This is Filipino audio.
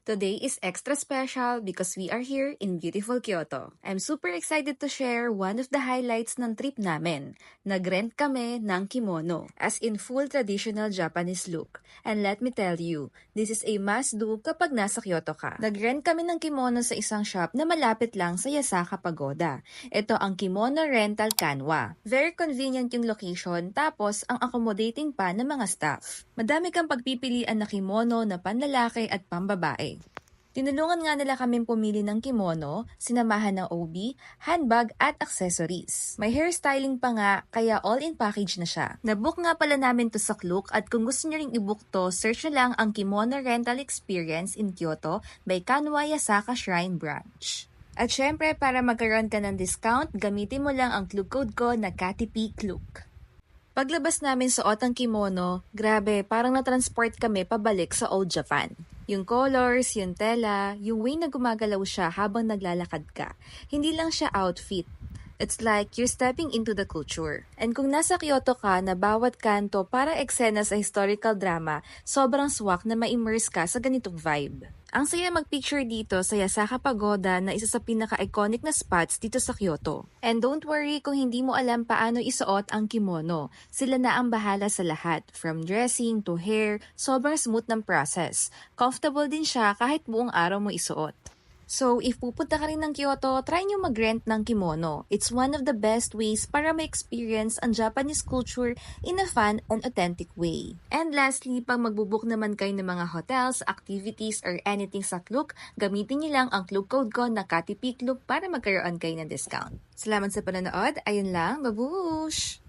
Today is extra special because we are here in beautiful Kyoto. I'm super excited to share one of the highlights ng trip namin. Nag-rent kami ng kimono, as in full traditional Japanese look. And let me tell you, this is a must-do kapag nasa Kyoto ka. Nag-rent kami ng kimono sa isang shop na malapit lang sa Yasaka Pagoda. Ito ang Kimono Rental Kanwa. Very convenient yung location, tapos ang accommodating pa ng mga staff. Madami kang pagpipilian na kimono na panlalaki at pambabae. Tinulungan nga nila kaming pumili ng kimono, sinamahan ng OB, handbag at accessories. May hairstyling pa nga, kaya all-in package na siya. Nabook nga pala namin to sa Klook at kung gusto nyo ring i-book to, search na lang ang Kimono Rental Experience in Kyoto by Kanwa Yasaka Shrine Branch. At syempre, para magkaroon ka ng discount, gamitin mo lang ang Klook code ko na KATIPI-KLOOK. Paglabas namin sa otang kimono, grabe, parang na-transport kami pabalik sa Old Japan. Yung colors, yung tela, yung way na gumagalaw siya habang naglalakad ka. Hindi lang siya outfit. It's like you're stepping into the culture. And kung nasa Kyoto ka na bawat kanto para eksena sa historical drama, sobrang swak na ma-immerse ka sa ganitong vibe. Ang saya mag-picture dito sa Yasaka Pagoda na isa sa pinaka-iconic na spots dito sa Kyoto. And don't worry kung hindi mo alam paano isuot ang kimono. Sila na ang bahala sa lahat. From dressing to hair, sobrang smooth ng process. Comfortable din siya kahit buong araw mo isuot. So, if pupunta ka rin ng Kyoto, try nyo mag-rent ng kimono. It's one of the best ways para ma-experience ang Japanese culture in a fun and authentic way. And lastly, pag magbubook naman kayo ng mga hotels, activities, or anything sa Klook, gamitin nyo lang ang Klook code ko na KATIPI-KLOOK para magkaroon kayo ng discount. Salamat sa panonood. Ayun lang. Babush!